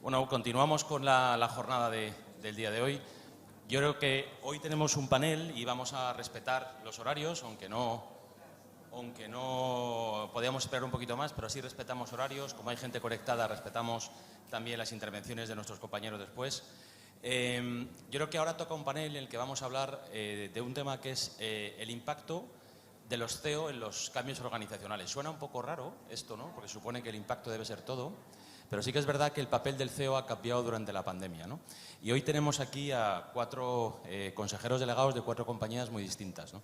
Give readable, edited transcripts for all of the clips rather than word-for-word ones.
Bueno, continuamos con la jornada del día de hoy. Yo creo que hoy tenemos un panel y vamos a respetar los horarios, aunque no podíamos esperar un poquito más, pero sí respetamos horarios. Como hay gente conectada, respetamos también las intervenciones de nuestros compañeros después. Yo creo que ahora toca un panel en el que vamos a hablar de un tema que es el impacto de los CEO en los cambios organizacionales. Suena un poco raro esto, ¿no? Porque supone que el impacto debe ser todo, pero sí que es verdad que el papel del CEO ha cambiado durante la pandemia, ¿no? Y hoy tenemos aquí a 4 consejeros delegados de 4 compañías muy distintas, ¿no?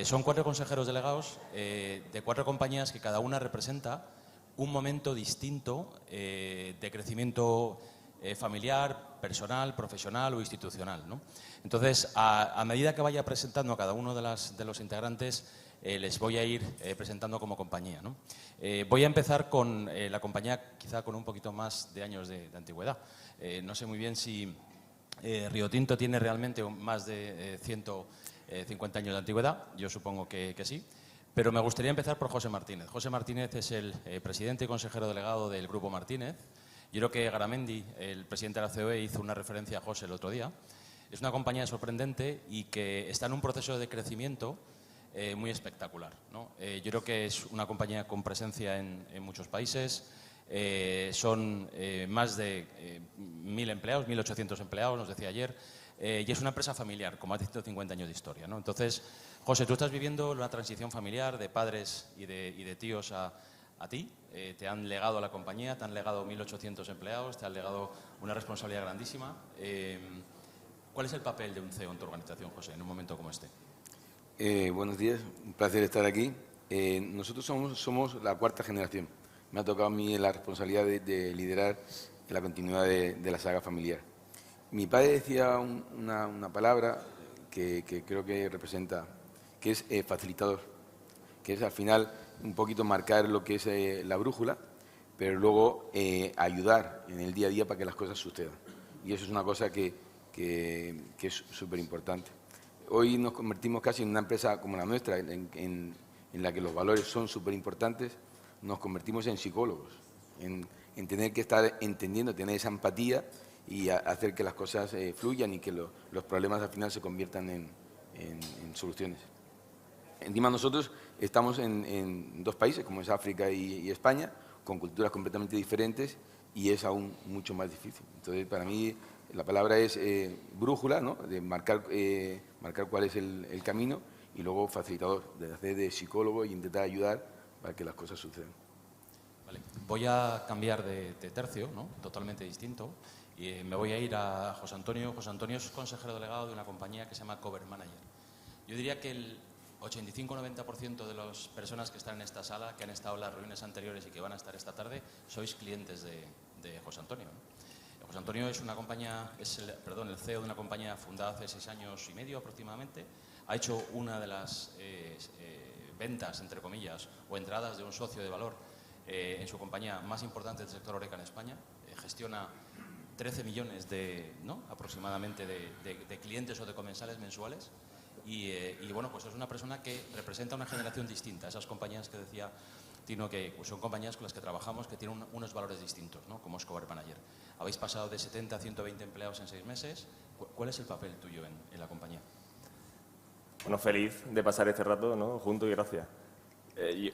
Son 4 consejeros delegados de 4 compañías que cada una representa un momento distinto de crecimiento familiar, personal, profesional o institucional, ¿no? Entonces, a medida que vaya presentando a cada uno de los integrantes, les voy a ir presentando como compañía, ¿no? Voy a empezar con la compañía quizá con un poquito más de años de antigüedad. No sé muy bien si Río Tinto tiene realmente más de 150 años de antigüedad, yo supongo que sí. Pero me gustaría empezar por José Martínez. José Martínez es el presidente y consejero delegado del Grupo Martínez. Yo creo que Garamendi, el presidente de la COE, hizo una referencia a José el otro día. Es una compañía sorprendente y que está en un proceso de crecimiento muy espectacular, ¿no? Yo creo que es una compañía con presencia en muchos países. Son más de 1.000 empleados, 1.800 empleados, nos decía ayer. Y es una empresa familiar, con más de 150 años de historia, ¿no? Entonces, José, tú estás viviendo una transición familiar de padres y de tíos a ti. Te han legado a la compañía, te han legado 1.800 empleados, te han legado una responsabilidad grandísima. ¿Cuál es el papel de un CEO en tu organización, José, en un momento como este? Buenos días, un placer estar aquí. Nosotros somos la 4ª generación. Me ha tocado a mí la responsabilidad de liderar la continuidad de la saga familiar. Mi padre decía una palabra que creo que representa, que es facilitador, que es al final un poquito marcar lo que es la brújula, pero luego ayudar en el día a día para que las cosas sucedan. Y eso es una cosa que es súper importante. Hoy nos convertimos casi en una empresa como la nuestra, en la que los valores son súper importantes. Nos convertimos en psicólogos, en tener que estar entendiendo, tener esa empatía y hacer que las cosas fluyan y que los problemas al final se conviertan en soluciones. Encima nosotros estamos en 2 países, como es África y España, con culturas completamente diferentes y es aún mucho más difícil. Entonces, para mí, la palabra es brújula, ¿no? De marcar cuál es el camino, y luego facilitador, de hacer de psicólogo e intentar ayudar para que las cosas sucedan. Vale. Voy a cambiar de tercio, ¿no? Totalmente distinto, y me voy a ir a José Antonio. José Antonio es consejero delegado de una compañía que se llama Cover Manager. Yo diría que el 85-90% de las personas que están en esta sala, que han estado en las reuniones anteriores y que van a estar esta tarde, sois clientes de José Antonio, ¿no? José Antonio es una compañía, el CEO de una compañía fundada hace 6 años y medio aproximadamente. Ha hecho una de las ventas, entre comillas, o entradas de un socio de valor en su compañía más importante del sector Horeca en España. Gestiona 13 millones aproximadamente de clientes o de comensales mensuales. Y bueno, pues es una persona que representa una generación distinta. Esas compañías que decía Tino, que son compañías con las que trabajamos, que tienen unos valores distintos, ¿no? Como es Cover Manager. Habéis pasado de 70 a 120 empleados en 6 meses. ¿Cuál es el papel tuyo en la compañía? Bueno, feliz de pasar este rato, ¿no? Juntos, y gracias.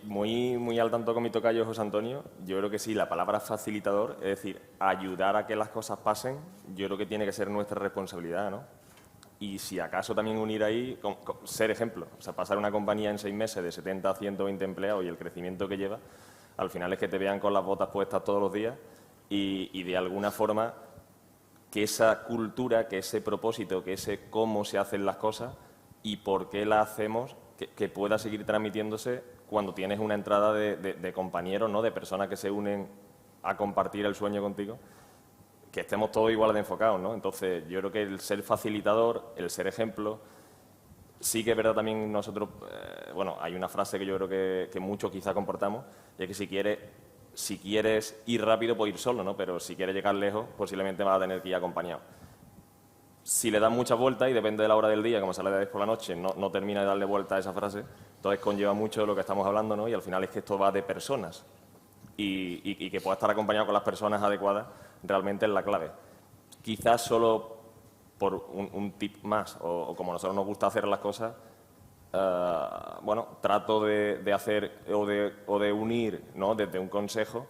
Muy al tanto con mi tocayo José Antonio. Yo creo que sí, la palabra facilitador, es decir, ayudar a que las cosas pasen, yo creo que tiene que ser nuestra responsabilidad, ¿no? Y si acaso también unir ahí, ser ejemplo. O sea, pasar una compañía en 6 meses de 70 a 120 empleados y el crecimiento que lleva, al final es que te vean con las botas puestas todos los días y de alguna forma que esa cultura, que ese propósito, que ese cómo se hacen las cosas y por qué las hacemos, que pueda seguir transmitiéndose cuando tienes una entrada de compañeros, ¿no? De personas que se unen a compartir el sueño contigo, que estemos todos igual de enfocados, ¿no? Entonces, yo creo que el ser facilitador, el ser ejemplo, sí que es verdad también nosotros, bueno, hay una frase que yo creo que muchos quizá comportamos, y es que si quieres ir rápido, puedes ir solo, ¿no? Pero si quieres llegar lejos, posiblemente vas a tener que ir acompañado. Si le das muchas vueltas, y depende de la hora del día, como sale de por la noche, no termina de darle vuelta a esa frase, entonces conlleva mucho lo que estamos hablando, ¿no? Y al final es que esto va de personas. Y que pueda estar acompañado con las personas adecuadas, realmente es la clave. Quizás solo por un tip más, o como a nosotros nos gusta hacer las cosas, bueno, trato de hacer o de unir, ¿no?, desde un consejo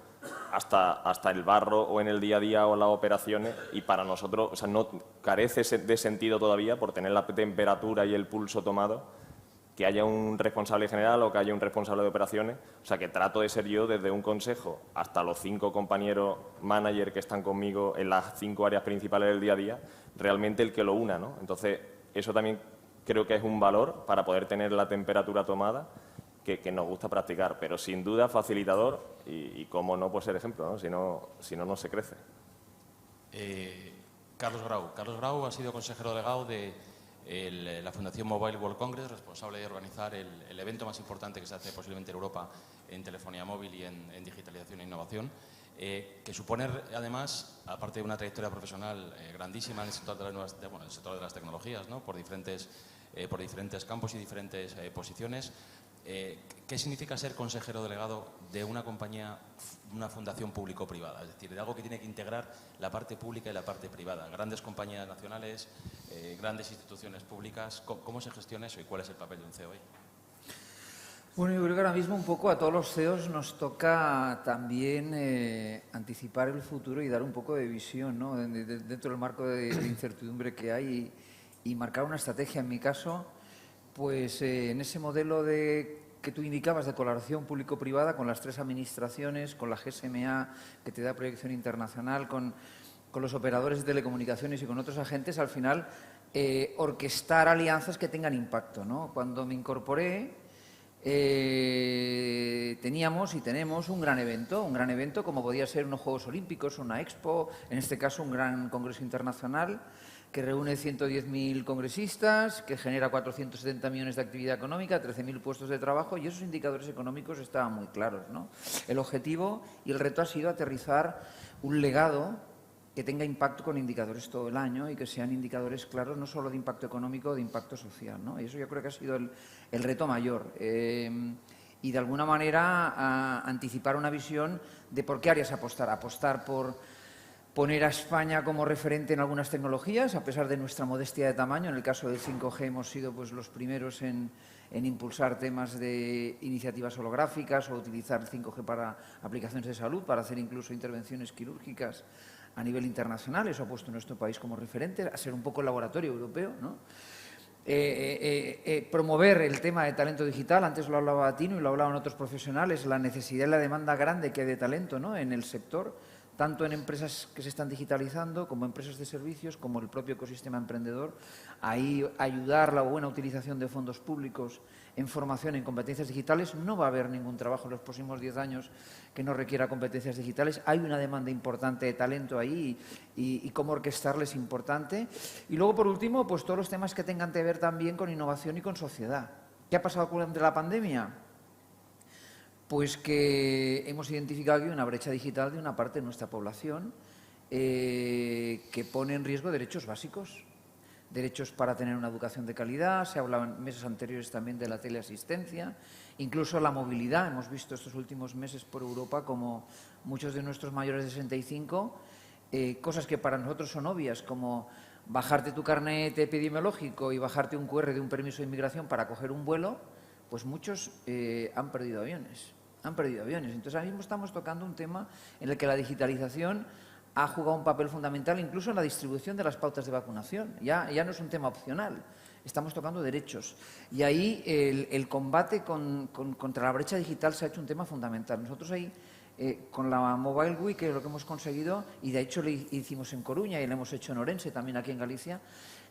hasta el barro o en el día a día o las operaciones, y para nosotros, o sea, no carece de sentido todavía, por tener la temperatura y el pulso tomado, que haya un responsable general o que haya un responsable de operaciones. O sea, que trato de ser yo desde un consejo hasta los 5 compañeros manager que están conmigo en las 5 áreas principales del día a día, realmente el que lo una, ¿no? Entonces, eso también creo que es un valor para poder tener la temperatura tomada que nos gusta practicar, pero sin duda facilitador y cómo no, pues ser ejemplo, ¿no? Si no, no se crece. Carlos Grau. Carlos Grau ha sido consejero delegado de la Fundación Mobile World Congress, responsable de organizar el evento más importante que se hace posiblemente en Europa en telefonía móvil y en digitalización e innovación, que supone además, aparte de una trayectoria profesional grandísima en el sector el sector de las tecnologías, ¿no?, por diferentes campos y diferentes posiciones. ¿Qué significa ser consejero delegado de una compañía, una fundación público-privada? Es decir, de algo que tiene que integrar la parte pública y la parte privada. Grandes compañías nacionales, grandes instituciones públicas. ¿Cómo se gestiona eso y cuál es el papel de un CEO ahí? Bueno, yo creo que ahora mismo un poco a todos los CEOs nos toca también anticipar el futuro y dar un poco de visión, ¿no?, dentro del marco de incertidumbre que hay y marcar una estrategia. En mi caso, pues en ese modelo que tú indicabas de colaboración público-privada con las 3 administraciones, con la GSMA, que te da proyección internacional, con los operadores de telecomunicaciones y con otros agentes, al final orquestar alianzas que tengan impacto, ¿no? Cuando me incorporé teníamos y tenemos un gran evento como podía ser unos Juegos Olímpicos, una Expo, en este caso un gran congreso internacional que reúne 110.000 congresistas, que genera 470 millones de actividad económica, 13.000 puestos de trabajo, y esos indicadores económicos estaban muy claros, ¿no? El objetivo y el reto ha sido aterrizar un legado que tenga impacto con indicadores todo el año y que sean indicadores claros no solo de impacto económico, de impacto social, ¿no? Y eso yo creo que ha sido el reto mayor. Y de alguna manera anticipar una visión de por qué áreas apostar. Apostar por poner a España como referente en algunas tecnologías, a pesar de nuestra modestia de tamaño. En el caso del 5G hemos sido pues, los primeros en impulsar temas de iniciativas holográficas o utilizar 5G para aplicaciones de salud, para hacer incluso intervenciones quirúrgicas a nivel internacional. Eso ha puesto a nuestro país como referente, a ser un poco el laboratorio europeo, ¿no? Promover el tema de talento digital, antes lo hablaba Tino y lo hablaban otros profesionales, la necesidad y la demanda grande que hay de talento, ¿no?, en el sector, tanto en empresas que se están digitalizando, como empresas de servicios, como el propio ecosistema emprendedor. Ahí ayudar la buena utilización de fondos públicos en formación en competencias digitales. No va a haber ningún trabajo en los próximos 10 años que no requiera competencias digitales. Hay una demanda importante de talento ahí y cómo orquestarles es importante. Y luego, por último, pues todos los temas que tengan que ver también con innovación y con sociedad. ¿Qué ha pasado durante la pandemia? Pues que hemos identificado aquí una brecha digital de una parte de nuestra población que pone en riesgo derechos básicos, derechos para tener una educación de calidad. Se hablaba en meses anteriores también de la teleasistencia, incluso la movilidad. Hemos visto estos últimos meses por Europa como muchos de nuestros mayores de 65, cosas que para nosotros son obvias, como bajarte tu carnet epidemiológico y bajarte un QR de un permiso de inmigración para coger un vuelo, pues muchos han perdido aviones. Entonces, ahora mismo estamos tocando un tema en el que la digitalización ha jugado un papel fundamental incluso en la distribución de las pautas de vacunación. Ya no es un tema opcional, estamos tocando derechos. Y ahí el combate contra la brecha digital se ha hecho un tema fundamental. Nosotros ahí, con la Mobile Week, que es lo que hemos conseguido, y de hecho lo hicimos en Coruña y lo hemos hecho en Orense, también aquí en Galicia,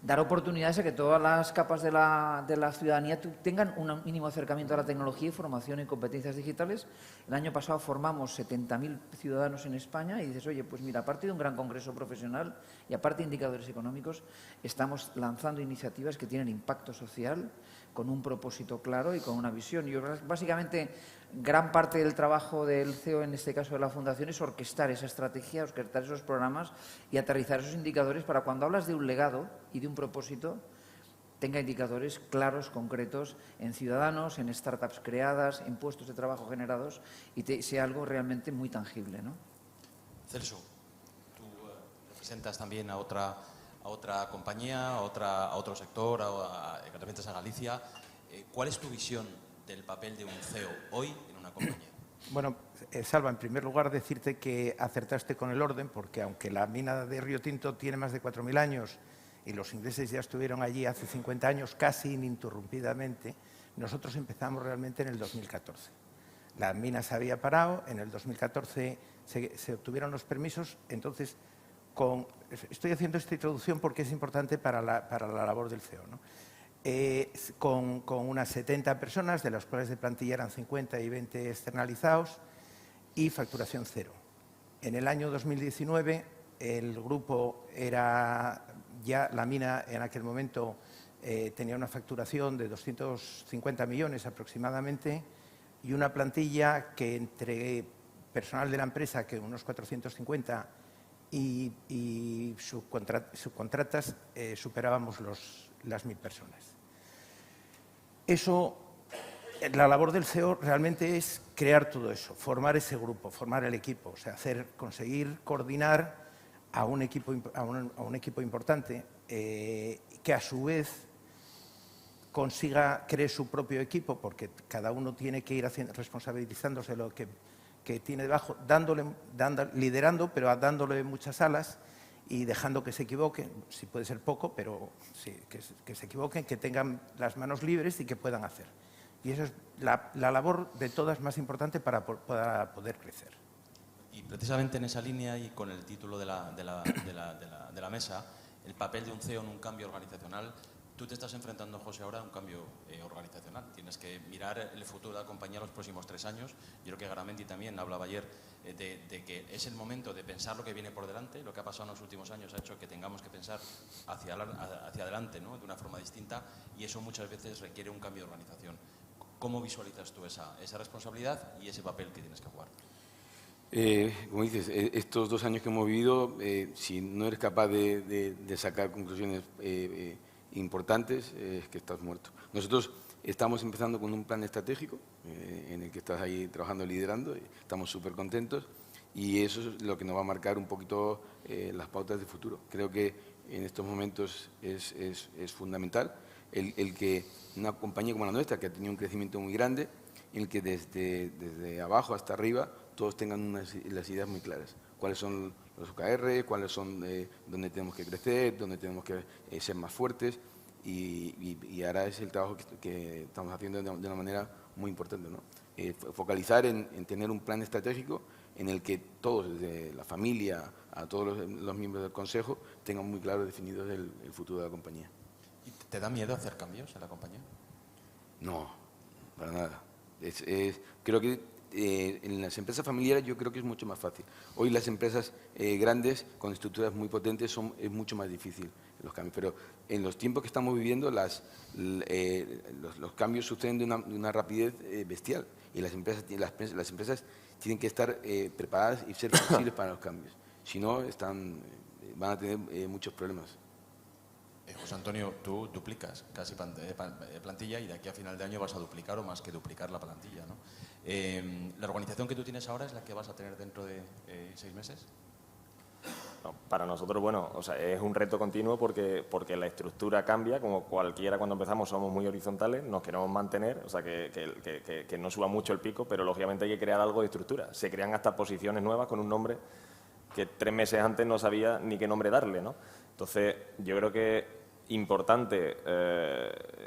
dar oportunidades a que todas las capas de la ciudadanía tengan un mínimo acercamiento a la tecnología y formación en competencias digitales. El año pasado formamos 70.000 ciudadanos en España y dices, oye, pues mira, aparte de un gran congreso profesional y aparte de indicadores económicos, estamos lanzando iniciativas que tienen impacto social, con un propósito claro y con una visión. Y básicamente, gran parte del trabajo del CEO, en este caso de la Fundación, es orquestar esa estrategia, orquestar esos programas y aterrizar esos indicadores para cuando hablas de un legado y de un propósito, tenga indicadores claros, concretos, en ciudadanos, en startups creadas, en puestos de trabajo generados y sea algo realmente muy tangible, ¿no? Celso, representas también a otra compañía, a otro sector, que representas a Galicia. ¿Cuál es tu visión del papel de un CEO hoy en una compañía? Bueno, Salva, en primer lugar decirte que acertaste con el orden, porque aunque la mina de Río Tinto tiene más de 4.000 años y los ingleses ya estuvieron allí hace 50 años casi ininterrumpidamente, nosotros empezamos realmente en el 2014. La mina se había parado, en el 2014 se obtuvieron los permisos, entonces estoy haciendo esta introducción porque es importante para la labor del CEO, ¿no? Con unas 70 personas, de las cuales de plantilla eran 50 y 20 externalizados, y facturación cero. En el año 2019 el grupo era ya, la mina en aquel momento tenía una facturación de 250 millones aproximadamente y una plantilla que entre personal de la empresa, que unos 450, y subcontratas superábamos las 1.000 personas. Eso, la labor del CEO realmente es crear todo eso, formar ese grupo, formar el equipo, o sea, conseguir coordinar a un equipo importante que a su vez cree su propio equipo, porque cada uno tiene que ir responsabilizándose de lo que tiene debajo, liderando, pero dándole muchas alas y dejando que se equivoquen, si puede ser poco, pero sí, que se equivoquen, que tengan las manos libres y que puedan hacer. Y eso es la labor de todas más importante para poder crecer. Y precisamente en esa línea y con el título de la mesa, el papel de un CEO en un cambio organizacional. Tú te estás enfrentando, José, ahora a un cambio organizacional. Tienes que mirar el futuro de la compañía los próximos 3 años. Yo creo que Garamendi también hablaba ayer de que es el momento de pensar lo que viene por delante. Lo que ha pasado en los últimos años ha hecho que tengamos que pensar hacia adelante, ¿no?, de una forma distinta, y eso muchas veces requiere un cambio de organización. ¿Cómo visualizas tú esa responsabilidad y ese papel que tienes que jugar? Como dices, estos 2 años que hemos vivido, si no eres capaz de sacar conclusiones importantes, es que estás muerto. Nosotros estamos empezando con un plan estratégico en el que estás ahí trabajando, liderando, y estamos súper contentos, y eso es lo que nos va a marcar un poquito las pautas de futuro. Creo que en estos momentos es fundamental el que una compañía como la nuestra, que ha tenido un crecimiento muy grande, en el que desde abajo hasta arriba todos tengan las ideas muy claras. Cuáles son los OKR, cuáles son dónde tenemos que crecer, dónde tenemos que ser más fuertes, y ahora es el trabajo que estamos haciendo de una manera muy importante, ¿no? Focalizar en tener un plan estratégico en el que todos, desde la familia a todos los miembros del Consejo, tengan muy claro definidos el futuro de la compañía. ¿Y te da miedo hacer cambios en la compañía? No, para nada. Creo que en las empresas familiares yo creo que es mucho más fácil. Hoy las empresas grandes, con estructuras muy potentes, es mucho más difícil los cambios. Pero en los tiempos que estamos viviendo, los cambios suceden de una rapidez bestial. Y las empresas tienen que estar preparadas y ser flexibles para los cambios. Si no, van a tener muchos problemas. José Antonio, tú duplicas casi plantilla, y de aquí a final de año vas a duplicar o más que duplicar la plantilla, ¿no? ¿La organización que tú tienes ahora es la que vas a tener dentro de 6 meses? No, para nosotros, bueno, o sea, es un reto continuo porque la estructura cambia, como cualquiera cuando empezamos somos muy horizontales, nos queremos mantener, o sea, que no suba mucho el pico, pero lógicamente hay que crear algo de estructura. Se crean hasta posiciones nuevas con un nombre que 3 meses antes no sabía ni qué nombre darle, ¿no? Entonces, yo creo que importante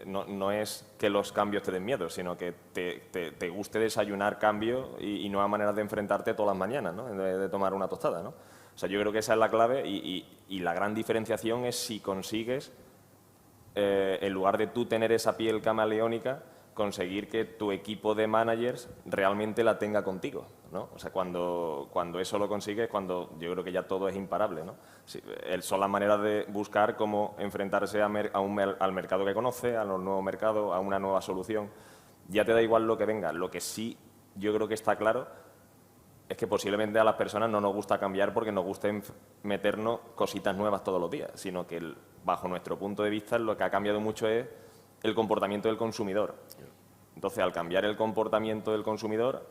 no es que los cambios te den miedo, sino que te guste desayunar cambio y nuevas maneras de enfrentarte todas las mañanas, ¿no?, de tomar una tostada, ¿no? O sea, yo creo que esa es la clave, y la gran diferenciación es si consigues, en lugar de tú tener esa piel camaleónica, conseguir que tu equipo de managers realmente la tenga contigo, ¿no? O sea, cuando eso lo consigues, cuando yo creo que ya todo es imparable, ¿no? Sí, son las maneras de buscar cómo enfrentarse al mercado que conoce, a los nuevos mercados, a una nueva solución. Ya te da igual lo que venga. Lo que sí yo creo que está claro es que posiblemente a las personas no nos gusta cambiar porque nos gusta meternos cositas nuevas todos los días, sino que bajo nuestro punto de vista lo que ha cambiado mucho es el comportamiento del consumidor. Entonces, al cambiar el comportamiento del consumidor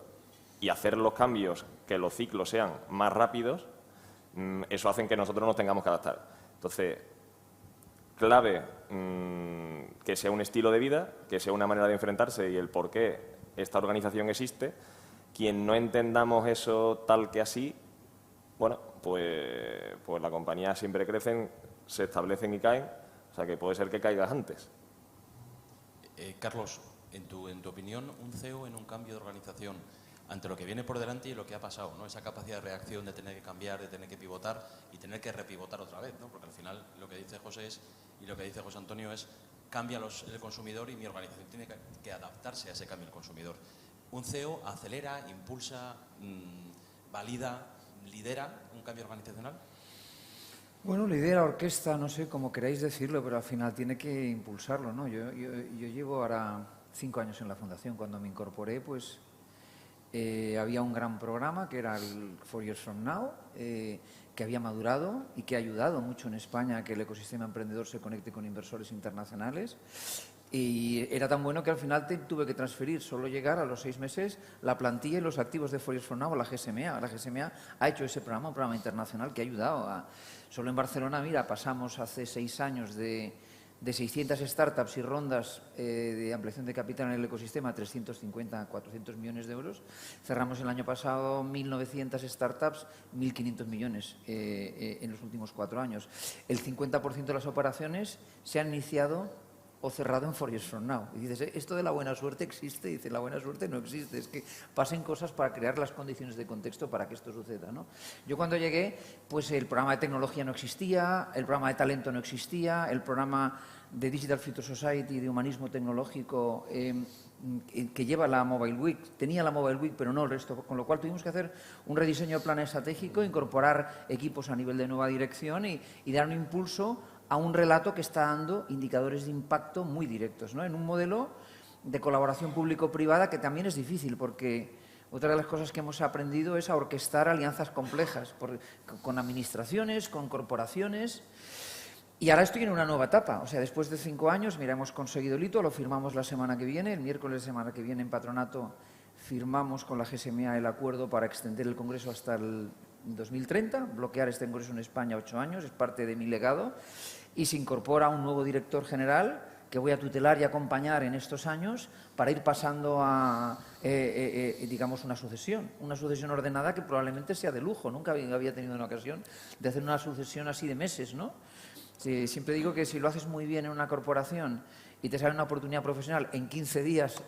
y hacer los cambios, que los ciclos sean más rápidos, Eso hace que nosotros nos tengamos que adaptar. Entonces, clave que sea un estilo de vida, que sea una manera de enfrentarse y el por qué esta organización existe. Quien no entendamos eso tal que así, bueno, pues la compañía siempre crecen, se establecen y caen, o sea que puede ser que caigas antes. Carlos, en tu opinión, un CEO en un cambio de organización, ante lo que viene por delante y lo que ha pasado, ¿no? Esa capacidad de reacción, de tener que cambiar, de tener que pivotar y tener que repivotar otra vez, ¿no? Porque al final lo que dice José y lo que dice José Antonio es cambia el consumidor y mi organización tiene que adaptarse a ese cambio del consumidor. Un CEO acelera, impulsa, valida, lidera un cambio organizacional. Bueno, lidera, orquesta, no sé cómo queráis decirlo, pero al final tiene que impulsarlo, ¿no? Yo llevo ahora 5 años en la Fundación. Cuando me incorporé, pues había un gran programa que era el 4 Years From Now, que había madurado y que ha ayudado mucho en España a que el ecosistema emprendedor se conecte con inversores internacionales. Y era tan bueno que al final tuve que transferir, solo llegar a los 6 meses, la plantilla y los activos de 4 Years From Now a la GSMA. La GSMA ha hecho ese programa, un programa internacional que ha ayudado a... Solo en Barcelona, mira, pasamos hace 6 años de 600 startups y rondas de ampliación de capital en el ecosistema a 350, 400 millones de euros. Cerramos el año pasado 1.900 startups, 1.500 millones en los últimos 4 años. El 50% de las operaciones se han iniciado o cerrado en 4 Years From Now. Y dices, ¿esto de la buena suerte existe? Y dice, la buena suerte no existe, es que pasen cosas para crear las condiciones de contexto para que esto suceda, ¿no? Yo cuando llegué, pues el programa de tecnología no existía, el programa de talento no existía, el programa de Digital Future Society, de humanismo tecnológico, que lleva la Mobile Week, tenía la Mobile Week, pero no el resto, con lo cual tuvimos que hacer un rediseño del plan estratégico, incorporar equipos a nivel de nueva dirección y dar un impulso a un relato que está dando indicadores de impacto muy directos, ¿no? En un modelo de colaboración público-privada que también es difícil, porque otra de las cosas que hemos aprendido es a orquestar alianzas complejas con administraciones, con corporaciones. Y ahora estoy en una nueva etapa, o sea, después de 5 años, mira, hemos conseguido el hito, lo firmamos la semana que viene, el miércoles de semana que viene en Patronato firmamos con la GSMA el acuerdo para extender el Congreso hasta el 2030, bloquear este Congreso en España 8 años, es parte de mi legado. Y se incorpora un nuevo director general que voy a tutelar y acompañar en estos años para ir pasando a, digamos, una sucesión ordenada que probablemente sea de lujo. Nunca había tenido una ocasión de hacer una sucesión así de meses, ¿no? Sí, siempre digo que si lo haces muy bien en una corporación y te sale una oportunidad profesional, en 15 días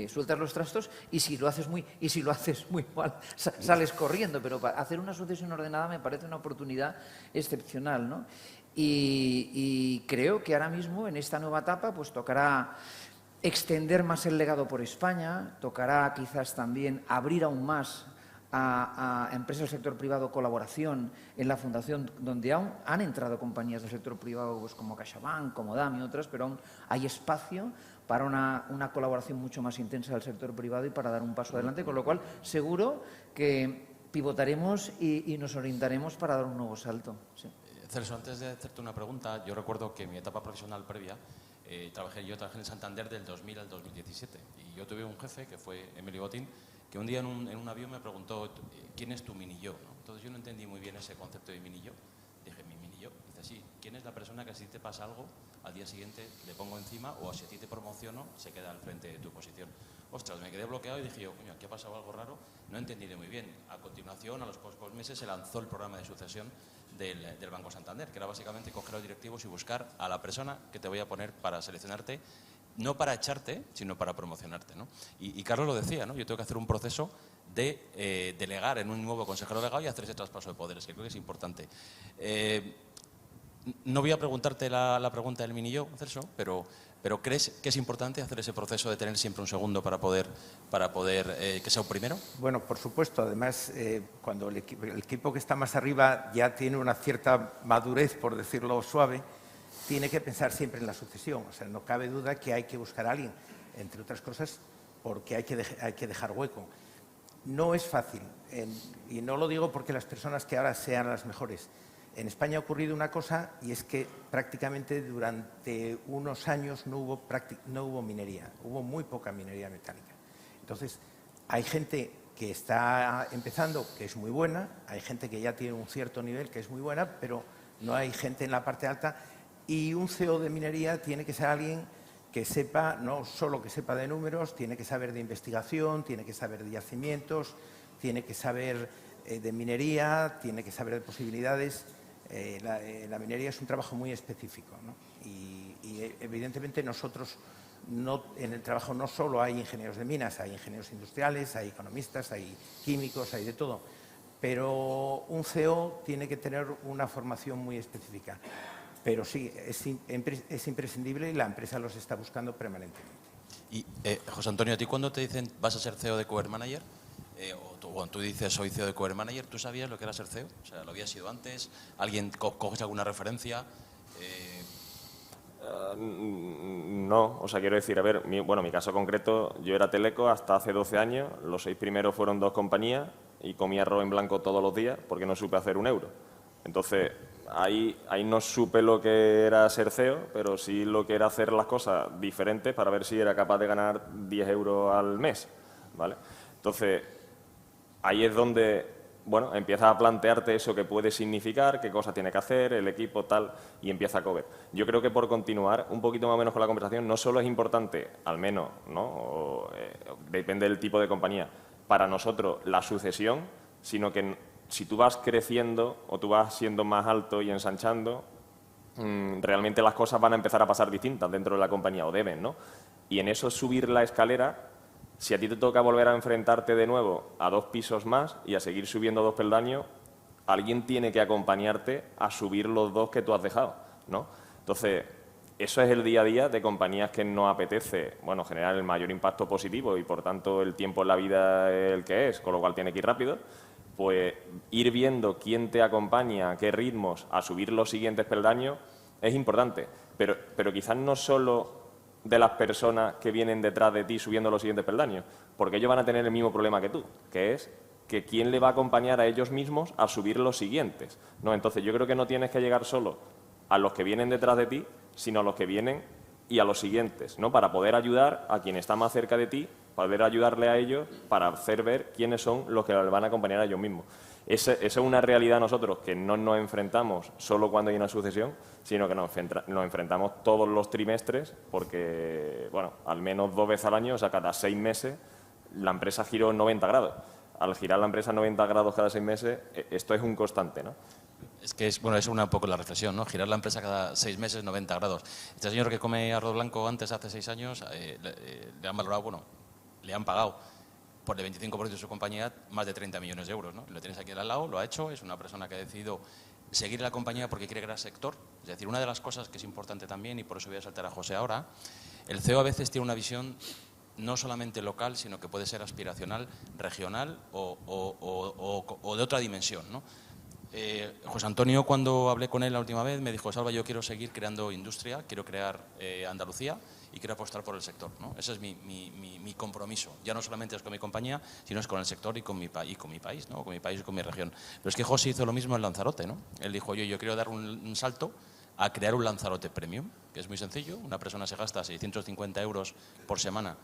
sueltas los trastos y si lo haces muy mal, sales corriendo. Pero para hacer una sucesión ordenada me parece una oportunidad excepcional, ¿no? Y creo que ahora mismo, en esta nueva etapa, pues tocará extender más el legado por España, tocará quizás también abrir aún más a empresas del sector privado colaboración en la Fundación, donde aún han entrado compañías del sector privado pues como CaixaBank, como DAM y otras, pero aún hay espacio para una colaboración mucho más intensa del sector privado y para dar un paso adelante, con lo cual seguro que pivotaremos y nos orientaremos para dar un nuevo salto. Sí. Celso, antes de hacerte una pregunta, yo recuerdo que en mi etapa profesional previa trabajé en el Santander del 2000 al 2017 y yo tuve un jefe que fue Emilio Botín, que un día en un avión me preguntó ¿quién es tu mini yo? ¿No? Entonces yo no entendí muy bien ese concepto de mini yo. Dije, ¿mi mini yo? Dice, sí, ¿quién es la persona que si te pasa algo, al día siguiente le pongo encima o si a ti te promociono, se queda al frente de tu posición? Ostras, me quedé bloqueado y dije yo, coño, aquí ha pasado algo raro, no entendí muy bien. A continuación, a los pocos meses, se lanzó el programa de sucesión del Banco Santander, que era básicamente coger a los directivos y buscar a la persona que te voy a poner para seleccionarte, no para echarte, sino para promocionarte, ¿no? Y Carlos lo decía, ¿no? Yo tengo que hacer un proceso de delegar en un nuevo consejero delegado y hacer ese traspaso de poderes, que creo que es importante. No voy a preguntarte la pregunta del mini yo, Celso, pero ¿crees que es importante hacer ese proceso de tener siempre un segundo para poder que sea un primero? Bueno, por supuesto. Además, cuando el equipo que está más arriba ya tiene una cierta madurez, por decirlo suave, tiene que pensar siempre en la sucesión. O sea, no cabe duda que hay que buscar a alguien, entre otras cosas, porque hay que dejar hueco. No es fácil, y no lo digo porque las personas que ahora sean las mejores. En España ha ocurrido una cosa y es que prácticamente durante unos años no hubo minería, hubo muy poca minería metálica. Entonces, hay gente que está empezando, que es muy buena, hay gente que ya tiene un cierto nivel, que es muy buena, pero no hay gente en la parte alta, y un CEO de minería tiene que ser alguien que sepa, no solo que sepa de números, tiene que saber de investigación, tiene que saber de yacimientos, tiene que saber de minería, tiene que saber de posibilidades. La minería es un trabajo muy específico, ¿no? Y evidentemente nosotros en el trabajo no solo hay ingenieros de minas, hay ingenieros industriales, hay economistas, hay químicos, hay de todo. Pero un CEO tiene que tener una formación muy específica. Pero sí, es imprescindible y la empresa los está buscando permanentemente. Y, José Antonio, ¿a ti cuando te dicen vas a ser CEO de Cover Manager? Cuando tú dices soy CEO de Cover Manager, ¿tú sabías lo que era ser CEO? O sea, ¿lo habías sido antes? ¿Alguien coges alguna referencia? No, o sea, quiero decir, a ver, mi caso concreto, yo era teleco hasta hace 12 años, los 6 primeros fueron 2 compañías y comía arroz en blanco todos los días porque no supe hacer un euro. Entonces, ahí no supe lo que era ser CEO, pero sí lo que era hacer las cosas diferentes para ver si era capaz de ganar 10 euros al mes, ¿vale? Entonces, ahí es donde, bueno, empiezas a plantearte eso que puede significar, qué cosas tiene que hacer, el equipo, tal, y empieza a cover. Yo creo que por continuar un poquito más o menos con la conversación, no solo es importante, al menos, ¿no? Depende del tipo de compañía, para nosotros la sucesión, sino que si tú vas creciendo o tú vas siendo más alto y ensanchando, realmente las cosas van a empezar a pasar distintas dentro de la compañía, o deben, ¿no? Y en eso subir la escalera, si a ti te toca volver a enfrentarte de nuevo a 2 pisos más y a seguir subiendo 2 peldaños, alguien tiene que acompañarte a subir los 2 que tú has dejado, ¿no? Entonces, eso es el día a día de compañías que no apetece, bueno, generar el mayor impacto positivo y, por tanto, el tiempo en la vida es el que es, con lo cual tiene que ir rápido. Pues ir viendo quién te acompaña, a qué ritmos, a subir los siguientes peldaños, es importante. Pero quizás no solo de las personas que vienen detrás de ti subiendo los siguientes peldaños, porque ellos van a tener el mismo problema que tú, que es que quién le va a acompañar a ellos mismos a subir los siguientes, ¿no? Entonces, yo creo que no tienes que llegar solo a los que vienen detrás de ti, sino a los que vienen y a los siguientes, ¿no? Para poder ayudar a quien está más cerca de ti, para poder ayudarle a ellos, para hacer ver quiénes son los que les van a acompañar a ellos mismos. Esa es una realidad nosotros que no nos enfrentamos solo cuando hay una sucesión, sino que nos enfrentamos todos los trimestres porque, bueno, al menos 2 veces al año, o sea, cada 6 meses, la empresa giró 90 grados. Al girar la empresa 90 grados cada 6 meses, esto es un constante, ¿no? Es que es un poco la reflexión, ¿no? Girar la empresa cada 6 meses 90 grados. Este señor que come arroz blanco antes, hace 6 años, le han valorado, bueno, le han pagado por el 25% de su compañía más de 30 millones de euros, ¿no? Lo tienes aquí al lado, lo ha hecho, es una persona que ha decidido seguir en la compañía porque quiere crear sector. Es decir, una de las cosas que es importante también, y por eso voy a saltar a José ahora, el CEO a veces tiene una visión no solamente local, sino que puede ser aspiracional, regional o de otra dimensión, ¿no? José Antonio, cuando hablé con él la última vez, me dijo: Salva, yo quiero seguir creando industria, quiero crear Andalucía y quiero apostar por el sector, ¿no? Ese es mi compromiso. Ya no solamente es con mi compañía, sino es con el sector y con mi país, ¿no? Con mi país y con mi región. Pero es que José hizo lo mismo en Lanzarote, ¿no? Él dijo: yo quiero dar un salto a crear un Lanzarote Premium, que es muy sencillo. Una persona se gasta 650 euros por semana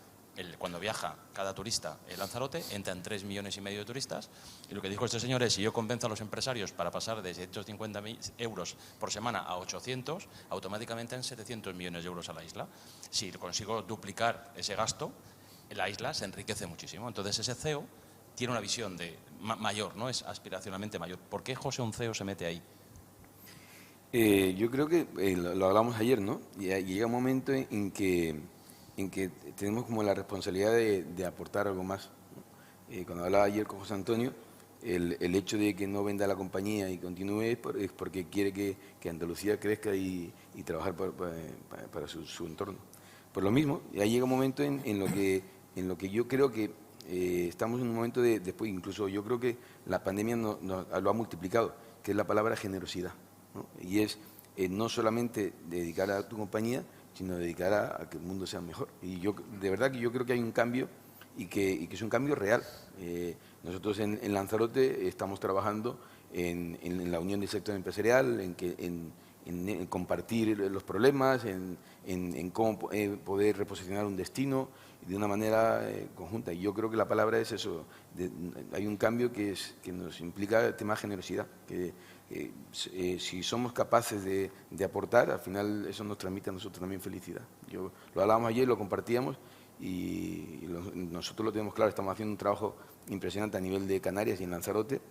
cuando viaja cada turista en Lanzarote, entran 3,5 millones de turistas, y lo que dijo este señor es: si yo convenzo a los empresarios para pasar de 650 euros por semana a 800, automáticamente en 700 millones de euros a la isla. Si consigo duplicar ese gasto, la isla se enriquece muchísimo. Entonces ese CEO tiene una visión mayor, ¿no? Es aspiracionalmente mayor. ¿Por qué José, un CEO, se mete ahí? Yo creo que lo hablamos ayer, ¿no? Y llega un momento en que tenemos como la responsabilidad de aportar algo más, ¿no? Cuando hablaba ayer con José Antonio, el hecho de que no venda la compañía y continúe es porque quiere que Andalucía crezca y trabajar para su entorno. Por lo mismo, ya llega un momento en lo que yo creo que estamos en un momento después, incluso yo creo que la pandemia lo ha multiplicado, que es la palabra generosidad, ¿no? Y es no solamente dedicar a tu compañía, sino dedicar a que el mundo sea mejor. Y yo, de verdad que yo creo que hay un cambio y que es un cambio real. Nosotros en Lanzarote estamos trabajando en la unión del sector empresarial, en en compartir los problemas, en cómo poder reposicionar un destino de una manera conjunta. Y yo creo que la palabra es eso. Hay un cambio que nos implica el tema de generosidad, que si somos capaces de aportar, al final eso nos transmite a nosotros también felicidad. Lo hablábamos ayer, lo compartíamos y nosotros lo tenemos claro. Estamos haciendo un trabajo impresionante a nivel de Canarias y en Lanzarote,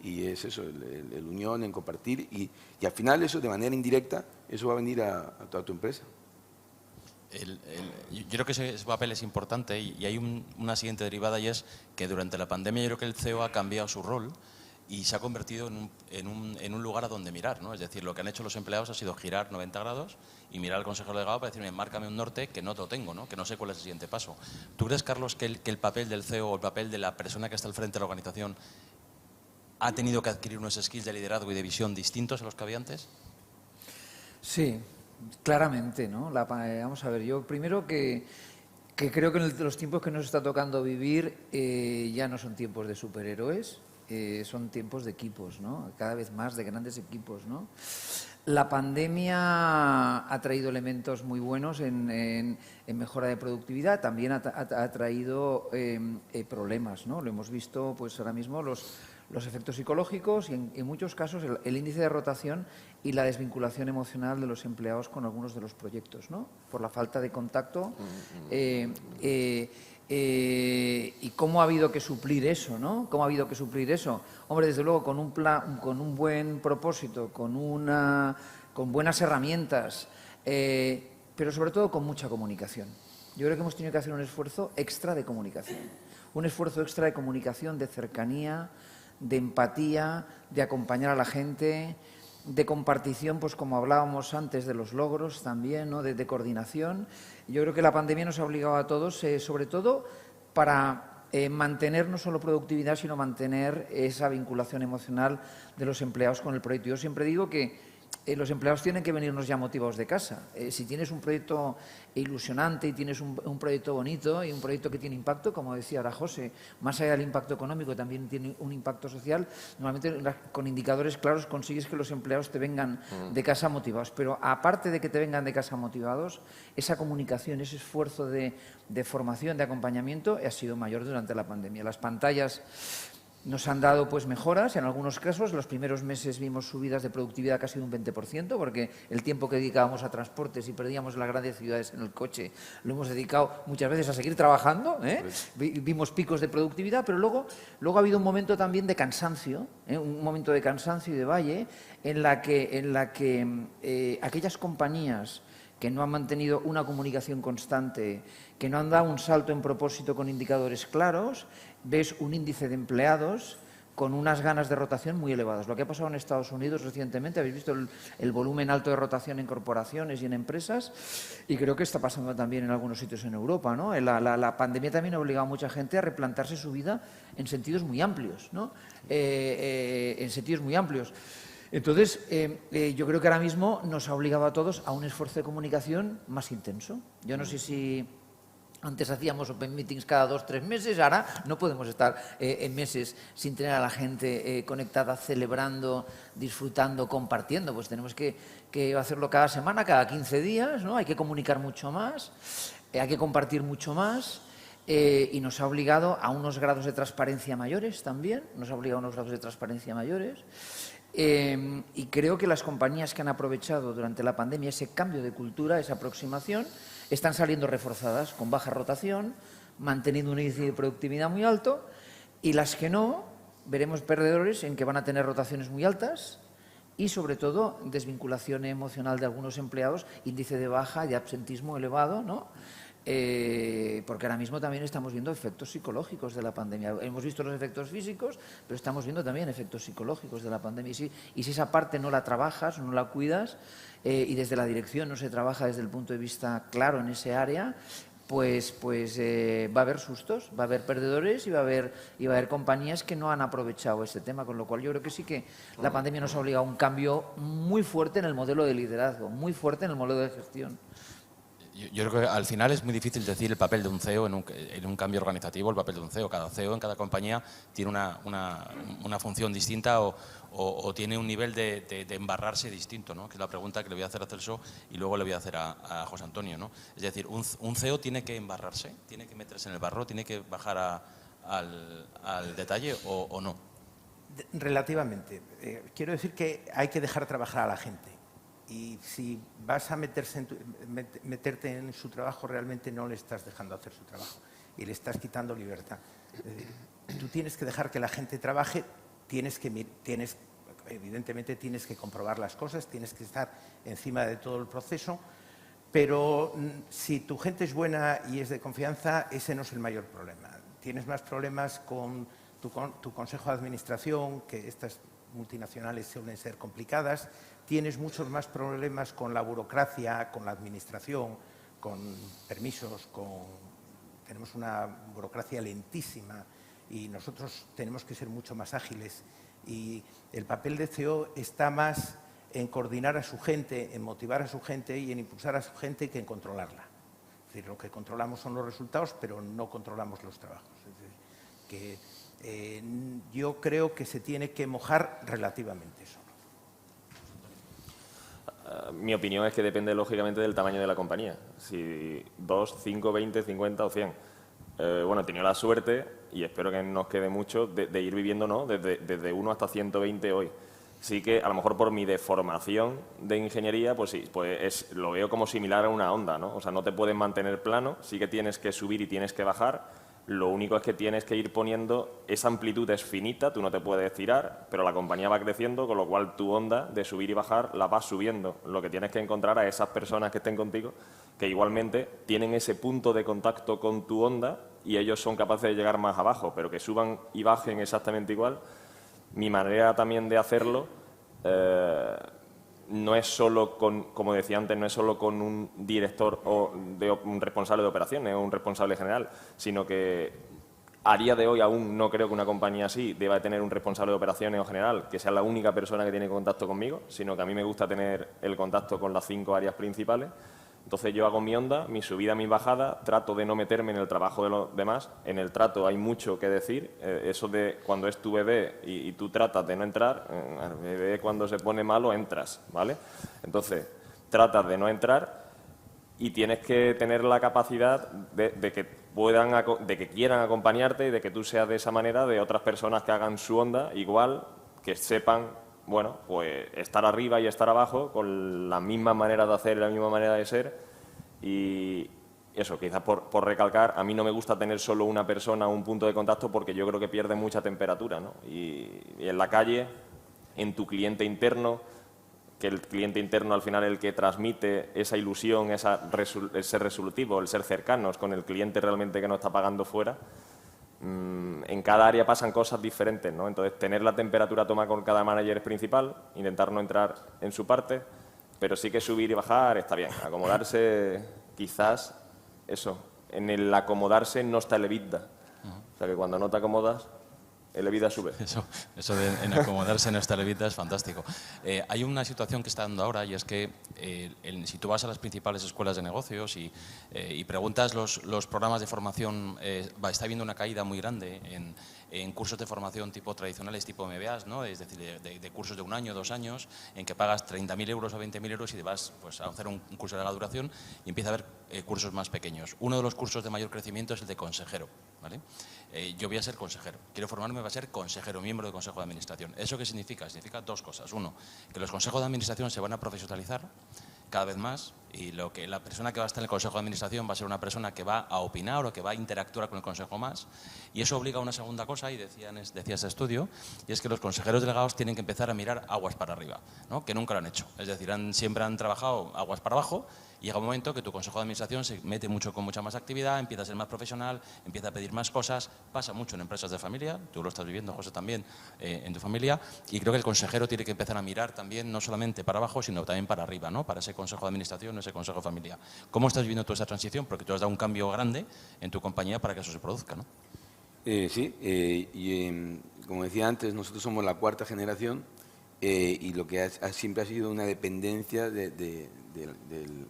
y es eso, el unión, en compartir, y al final eso de manera indirecta, eso va a venir a toda tu empresa. Yo creo que ese papel es importante y hay una siguiente derivada, y es que durante la pandemia yo creo que el CEO ha cambiado su rol y se ha convertido en un lugar a donde mirar, ¿no? Es decir, lo que han hecho los empleados ha sido girar 90 grados y mirar al consejero delegado para decirme, márcame un norte que no lo tengo, ¿no? Que no sé cuál es el siguiente paso. ¿Tú crees, Carlos, que el papel del CEO o el papel de la persona que está al frente de la organización ha tenido que adquirir unos skills de liderazgo y de visión distintos a los que había antes? Sí, claramente, ¿no? Vamos a ver, yo primero que creo que en los tiempos que nos está tocando vivir ya no son tiempos de superhéroes, son tiempos de equipos, ¿no? Cada vez más de grandes equipos, ¿no? La pandemia ha traído elementos muy buenos en mejora de productividad, también ha traído problemas, ¿no? Lo hemos visto pues ahora mismo los efectos psicológicos y en muchos casos el índice de rotación y la desvinculación emocional de los empleados con algunos de los proyectos, ¿no? Por la falta de contacto y cómo ha habido que suplir eso, ¿no? ¿Cómo ha habido que suplir eso? Hombre, desde luego con un plan, con un buen propósito, con buenas herramientas, pero sobre todo con mucha comunicación. Yo creo que hemos tenido que hacer un esfuerzo extra de comunicación, de cercanía, de empatía, de acompañar a la gente, de compartición, pues como hablábamos antes de los logros también, ¿no? de coordinación. Yo creo que la pandemia nos ha obligado a todos, sobre todo para mantener no solo productividad, sino mantener esa vinculación emocional de los empleados con el proyecto. Yo siempre digo que los empleados tienen que venirnos ya motivados de casa. Si tienes un proyecto ilusionante y tienes un proyecto bonito y un proyecto que tiene impacto, como decía ahora José, más allá del impacto económico también tiene un impacto social, normalmente con indicadores claros consigues que los empleados te vengan de casa motivados. Pero aparte de que te vengan de casa motivados, esa comunicación, ese esfuerzo de formación, de acompañamiento ha sido mayor durante la pandemia. Las pantallas nos han dado pues mejoras, en algunos casos, en los primeros meses vimos subidas de productividad casi de un 20%, porque el tiempo que dedicábamos a transportes y perdíamos en las grandes ciudades en el coche, lo hemos dedicado muchas veces a seguir trabajando, Vimos picos de productividad, pero luego ha habido un momento también de cansancio, un momento de cansancio y de valle, en la que aquellas compañías que no han mantenido una comunicación constante, que no han dado un salto en propósito con indicadores claros, ves un índice de empleados con unas ganas de rotación muy elevadas. Lo que ha pasado en Estados Unidos recientemente, habéis visto el volumen alto de rotación en corporaciones y en empresas, y creo que está pasando también en algunos sitios en Europa, ¿no? La pandemia también ha obligado a mucha gente a replantearse su vida en sentidos muy amplios, ¿no? En sentidos muy amplios. Entonces, yo creo que ahora mismo nos ha obligado a todos a un esfuerzo de comunicación más intenso. Yo no sé si antes hacíamos open meetings cada 2 o 3 meses, ahora no podemos estar en meses sin tener a la gente conectada, celebrando, disfrutando, compartiendo. Pues tenemos que hacerlo cada semana, cada 15 días, ¿no? Hay que comunicar mucho más, hay que compartir mucho más. Y nos ha obligado a unos grados de transparencia mayores también, y creo que las compañías que han aprovechado durante la pandemia ese cambio de cultura, esa aproximación, están saliendo reforzadas, con baja rotación, manteniendo un índice de productividad muy alto, y las que no, veremos perdedores en que van a tener rotaciones muy altas y, sobre todo, desvinculación emocional de algunos empleados, índice de baja, de absentismo elevado, ¿no? Porque ahora mismo también estamos viendo efectos psicológicos de la pandemia. Hemos visto los efectos físicos, pero estamos viendo también efectos psicológicos de la pandemia. Y si esa parte no la trabajas, no la cuidas, y desde la dirección no se trabaja desde el punto de vista claro en ese área, pues va a haber sustos, va a haber perdedores y va a haber compañías que no han aprovechado este tema, con lo cual yo creo que sí que la pandemia nos ha obligado a un cambio muy fuerte en el modelo de liderazgo, muy fuerte en el modelo de gestión. Yo creo que al final es muy difícil decir el papel de un CEO en un cambio organizativo, el papel de un CEO. Cada CEO en cada compañía tiene una función distinta o tiene un nivel de embarrarse distinto, ¿no? Que es la pregunta que le voy a hacer a Celso y luego le voy a hacer a José Antonio, ¿no? Es decir, un CEO tiene que embarrarse, tiene que meterse en el barro, tiene que bajar al detalle o no. Relativamente. Quiero decir que hay que dejar trabajar a la gente. Y si vas a meterte en su trabajo, realmente no le estás dejando hacer su trabajo y le estás quitando libertad. Es decir, tú tienes que dejar que la gente trabaje, evidentemente tienes que comprobar las cosas, tienes que estar encima de todo el proceso, pero si tu gente es buena y es de confianza, ese no es el mayor problema. Tienes más problemas con tu consejo de administración, que estas multinacionales suelen ser complicadas. Tienes muchos más problemas con la burocracia, con la administración, con permisos, tenemos una burocracia lentísima y nosotros tenemos que ser mucho más ágiles. Y el papel de CEO está más en coordinar a su gente, en motivar a su gente y en impulsar a su gente que en controlarla. Es decir, lo que controlamos son los resultados, pero no controlamos los trabajos. Es decir, yo creo que se tiene que mojar relativamente eso. Mi opinión es que depende lógicamente del tamaño de la compañía. Si 2, 5, 20, 50 o 100. Bueno, he tenido la suerte, y espero que nos quede mucho, de ir viviendo, ¿no?, desde 1 hasta 120 hoy. Sí que a lo mejor por mi deformación de ingeniería, pues sí, lo veo como similar a una onda, ¿no? O sea, no te puedes mantener plano, sí que tienes que subir y tienes que bajar. Lo único es que tienes que ir poniendo, esa amplitud es finita, tú no te puedes tirar, pero la compañía va creciendo, con lo cual tu onda de subir y bajar la vas subiendo. Lo que tienes que encontrar a esas personas que estén contigo, que igualmente tienen ese punto de contacto con tu onda y ellos son capaces de llegar más abajo, pero que suban y bajen exactamente igual. Mi manera también de hacerlo no es solo como decía antes, no es solo con un director o un responsable de operaciones o un responsable general, sino que a día de hoy aún no creo que una compañía así deba tener un responsable de operaciones o general que sea la única persona que tiene contacto conmigo, sino que a mí me gusta tener el contacto con las 5 áreas principales. Entonces yo hago mi onda, mi subida, mi bajada, trato de no meterme en el trabajo de los demás. En el trato hay mucho que decir, eso de cuando es tu bebé y tú tratas de no entrar, el bebé cuando se pone malo entras, ¿vale? Entonces tratas de no entrar y tienes que tener la capacidad de que quieran acompañarte y de que tú seas de esa manera de otras personas que hagan su onda igual, que sepan, bueno, pues estar arriba y estar abajo con la misma manera de hacer, la misma manera de ser. Y eso, quizás por recalcar, a mí no me gusta tener solo una persona, un punto de contacto, porque yo creo que pierde mucha temperatura, ¿no? Y en la calle, en tu cliente interno, que el cliente interno al final es el que transmite esa ilusión, el ser resolutivo, el ser cercanos con el cliente realmente que nos está pagando fuera. En cada área pasan cosas diferentes, ¿no? Entonces, tener la temperatura toma con cada manager es principal, intentar no entrar en su parte, pero sí que subir y bajar está bien. Acomodarse, quizás, eso, en el acomodarse no está el EBITDA. O sea, que cuando no te acomodas, el EBITDA sube. Eso de en acomodarse no está el EBITDA es fantástico. Hay una situación que está dando ahora y es que si tú vas a las principales escuelas de negocios y preguntas los programas de formación, está habiendo una caída muy grande en cursos de formación tipo tradicionales, tipo MBAs, ¿no? Es decir, de cursos de 1 año, 2 años, en que pagas 30.000 euros o 20.000 euros y te vas pues, a hacer un curso de larga duración y empieza a haber cursos más pequeños. Uno de los cursos de mayor crecimiento es el de consejero, ¿vale? Yo voy a ser consejero, quiero formarme para ser consejero, miembro del Consejo de Administración. ¿Eso qué significa? Significa 2 cosas. Uno, que los consejos de administración se van a profesionalizar cada vez más y la persona que va a estar en el Consejo de Administración va a ser una persona que va a opinar o que va a interactuar con el Consejo más, y eso obliga a una segunda cosa, y decía ese estudio, y es que los consejeros delegados tienen que empezar a mirar aguas para arriba, ¿no? Que nunca lo han hecho. Es decir, siempre han trabajado aguas para abajo. Y llega un momento que tu Consejo de Administración se mete con mucha más actividad, empieza a ser más profesional, empieza a pedir más cosas, pasa mucho en empresas de familia, tú lo estás viviendo, José, también en tu familia, y creo que el consejero tiene que empezar a mirar también, no solamente para abajo, sino también para arriba, ¿no? Para ese Consejo de Administración, ese Consejo de Familia. ¿Cómo estás viviendo tú esa transición? Porque tú has dado un cambio grande en tu compañía para que eso se produzca, ¿no? Sí, como decía antes, nosotros somos la 4ª generación y lo que siempre ha sido una dependencia de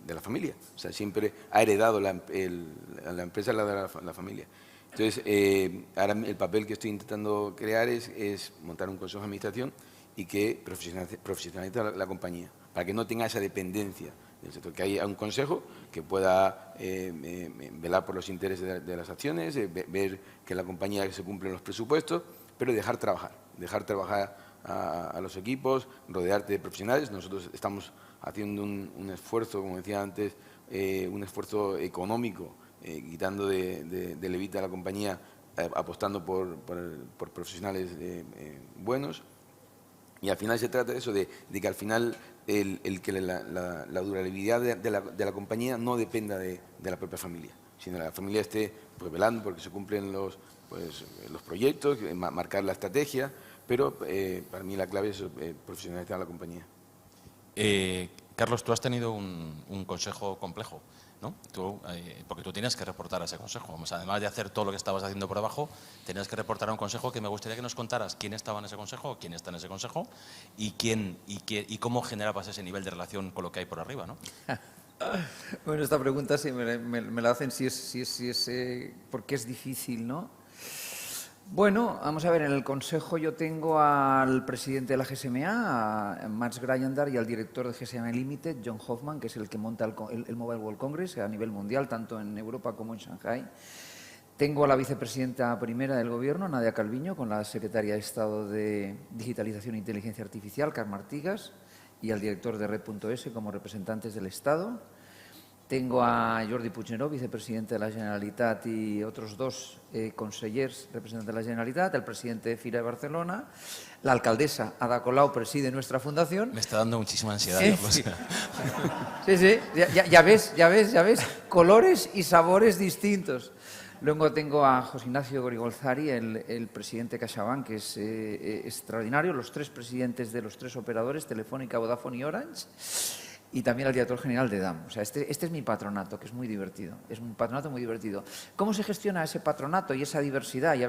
la familia. O sea, siempre ha heredado la empresa la familia. Entonces, ahora el papel que estoy intentando crear es montar un consejo de administración y que profesionalice la compañía, para que no tenga esa dependencia del sector, que haya un consejo que pueda velar por los intereses de las acciones, ver que la compañía se cumplen los presupuestos, pero dejar trabajar a los equipos, rodearte de profesionales. Nosotros estamos haciendo un esfuerzo, como decía antes, un esfuerzo económico, quitando de levita a la compañía, apostando por profesionales buenos. Y al final se trata de eso, de que al final que la durabilidad de la compañía no dependa de la propia familia, sino que la familia esté pues, velando porque se cumplen los proyectos, marcar la estrategia, pero para mí la clave es profesionalizar la compañía. Carlos, tú has tenido un consejo complejo, ¿no? Porque tú tienes que reportar a ese consejo. O sea, además de hacer todo lo que estabas haciendo por abajo, tenías que reportar a un consejo, que me gustaría que nos contaras quién estaba en ese consejo, quién está en ese consejo y cómo generabas ese nivel de relación con lo que hay por arriba, ¿no? Bueno, esta pregunta sí me la hacen porque es difícil, ¿no? Bueno, vamos a ver, en el Consejo yo tengo al presidente de la GSMA, a Mats Grajandar, y al director de GSMA Limited, John Hoffman, que es el que monta el Mobile World Congress a nivel mundial, tanto en Europa como en Shanghái. Tengo a la vicepresidenta primera del Gobierno, Nadia Calviño, con la secretaria de Estado de Digitalización e Inteligencia Artificial, Carme Artigas, y al director de Red.es como representantes del Estado. Tengo a Jordi Puigneró, vicepresidente de la Generalitat, y otros dos consellers representantes de la Generalitat, el presidente de FIRA de Barcelona, la alcaldesa Ada Colau preside nuestra fundación. Me está dando muchísima ansiedad. Sí, sí, ya ves, colores y sabores distintos. Luego tengo a José Ignacio Gorigolzari, el presidente de CaixaBank, que es extraordinario, los tres presidentes de los tres operadores, Telefónica, Vodafone y Orange, y también al director general de DAM. O sea, este es mi patronato, que es muy divertido. Es un patronato muy divertido. ¿Cómo se gestiona ese patronato y esa diversidad? Y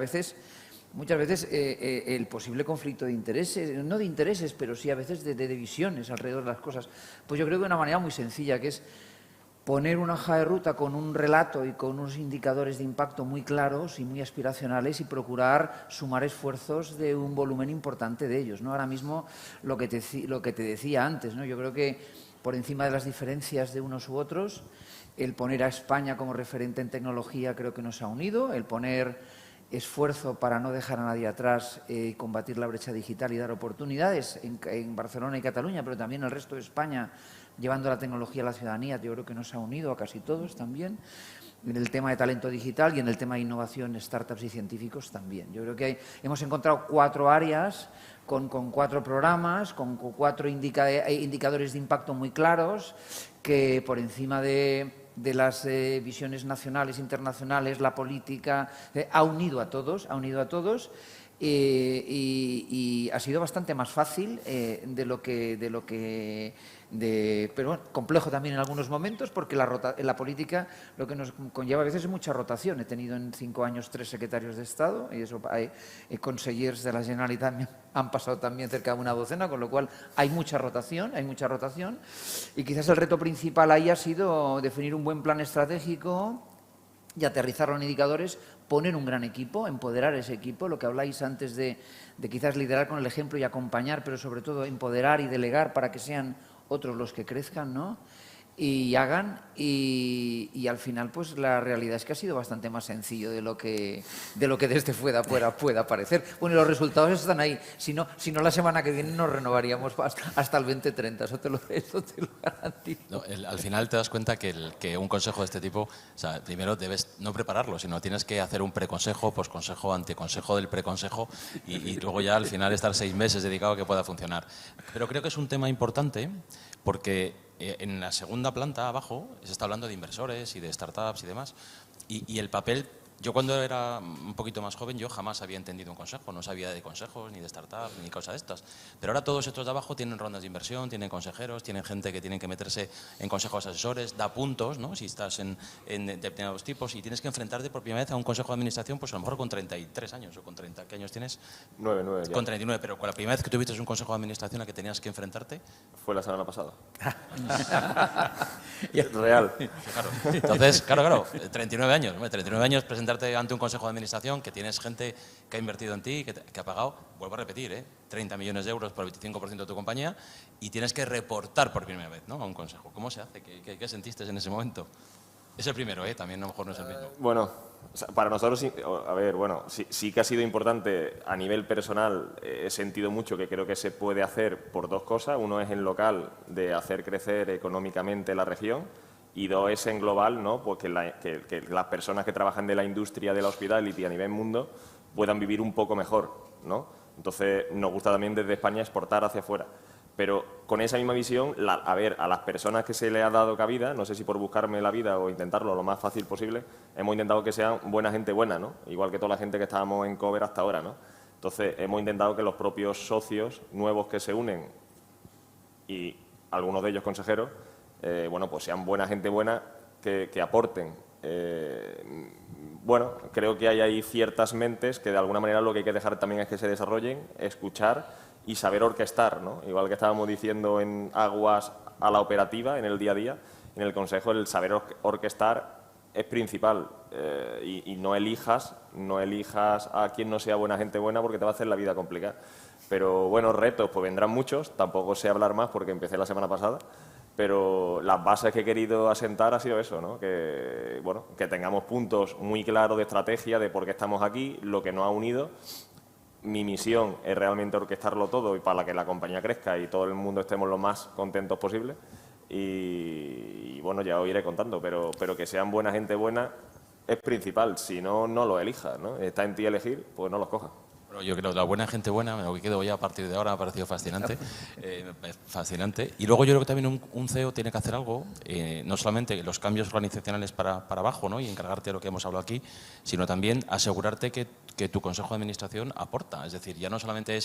muchas veces, el posible conflicto de intereses, no de intereses, pero sí a veces de visiones alrededor de las cosas. Pues yo creo que de una manera muy sencilla, que es poner una hoja de ruta con un relato y con unos indicadores de impacto muy claros y muy aspiracionales y procurar sumar esfuerzos de un volumen importante de ellos, ¿no? Ahora mismo, lo que te decía antes, ¿no? Yo creo que por encima de las diferencias de unos u otros, el poner a España como referente en tecnología creo que nos ha unido, el poner esfuerzo para no dejar a nadie atrás, combatir la brecha digital y dar oportunidades en Barcelona y Cataluña, pero también en el resto de España, llevando la tecnología a la ciudadanía, yo creo que nos ha unido a casi todos también. En el tema de talento digital y en el tema de innovación, startups y científicos también. Yo creo que hemos encontrado 4 áreas con 4 programas, con 4 indicadores de impacto muy claros, que por encima de las visiones nacionales, internacionales, la política, ha unido a todos, y ha sido bastante más fácil pero bueno, complejo también en algunos momentos, porque la política lo que nos conlleva a veces es mucha rotación. He tenido en 5 años 3 secretarios de Estado, y eso consellers de la Generalitat me han pasado también cerca de una docena, con lo cual hay mucha rotación, y quizás el reto principal ahí ha sido definir un buen plan estratégico y aterrizarlo en indicadores, poner un gran equipo, empoderar ese equipo, lo que habláis antes de quizás liderar con el ejemplo y acompañar, pero sobre todo empoderar y delegar para que sean otros los que crezcan, ¿no? Y hagan, y al final pues la realidad es que ha sido bastante más sencillo de lo que desde fuera pueda parecer. Bueno, y los resultados están ahí. Si no la semana que viene nos renovaríamos hasta el 2030, eso te lo garantizo. No, al final te das cuenta que un consejo de este tipo, o sea, primero debes no prepararlo, sino tienes que hacer un preconsejo, posconsejo, anteconsejo del preconsejo, y luego ya al final estar 6 meses dedicado a que pueda funcionar. Pero creo que es un tema importante, porque en la segunda planta abajo se está hablando de inversores y de startups y demás, y el papel Yo cuando era un poquito más joven, yo jamás había entendido un consejo, no sabía de consejos, ni de startup, ni cosas de estas. Pero ahora todos estos de abajo tienen rondas de inversión, tienen consejeros, tienen gente que tiene que meterse en consejos asesores, da puntos, ¿no? Si estás en determinados tipos y tienes que enfrentarte por primera vez a un consejo de administración, pues a lo mejor con 33 años o con 30, ¿qué años tienes? 9 ya. Con 39, pero con la primera vez que tuviste un consejo de administración a que tenías que enfrentarte. Fue la semana pasada. Real. Claro. Entonces, claro, 39 años, 39 años presentarte ante un consejo de administración que tienes gente que ha invertido en ti, que ha pagado, vuelvo a repetir, 30 millones de euros por el 25% de tu compañía y tienes que reportar por primera vez, ¿no?, a un consejo. ¿Cómo se hace? ¿Qué sentiste en ese momento? Es el primero, también a lo mejor no es el mismo. Bueno, o sea, para nosotros, sí que ha sido importante a nivel personal. He sentido mucho que creo que se puede hacer por dos cosas. Uno es en local, de hacer crecer económicamente la región, y dos es en global, ¿no? Pues que las personas que trabajan de la industria de la hospitality a nivel mundo puedan vivir un poco mejor, ¿no? Entonces, nos gusta también desde España exportar hacia afuera. Pero con esa misma visión, a las personas que se le ha dado cabida, no sé si por buscarme la vida o intentarlo lo más fácil posible, hemos intentado que sean buena gente buena, ¿no? Igual que toda la gente que estábamos en Cover hasta ahora, ¿no? Entonces, hemos intentado que los propios socios nuevos que se unen, y algunos de ellos consejeros, pues sean buena gente buena, que aporten. Creo que hay ahí ciertas mentes que de alguna manera lo que hay que dejar también es que se desarrollen, escuchar y saber orquestar, ¿no? Igual que estábamos diciendo en Aguas a la operativa, en el día a día, en el consejo el saber orquestar es principal, y no elijas a quien no sea buena gente buena porque te va a hacer la vida complicada. Pero bueno, retos pues vendrán muchos, tampoco sé hablar más porque empecé la semana pasada, pero las bases que he querido asentar ha sido eso, ¿no? Que tengamos puntos muy claros de estrategia de por qué estamos aquí, lo que nos ha unido. Mi misión es realmente orquestarlo todo y para que la compañía crezca y todo el mundo estemos lo más contentos posible. Y ya os iré contando, pero que sean buena gente buena es principal. Si no, no los elijas, ¿no? Está en ti elegir, pues no los cojas. Yo creo que la buena gente buena, lo que quedo ya a partir de ahora, me ha parecido fascinante. Fascinante. Y luego yo creo que también un CEO tiene que hacer algo, no solamente los cambios organizacionales para abajo, ¿no?, y encargarte de lo que hemos hablado aquí, sino también asegurarte que tu consejo de administración aporta. Es decir, ya no solamente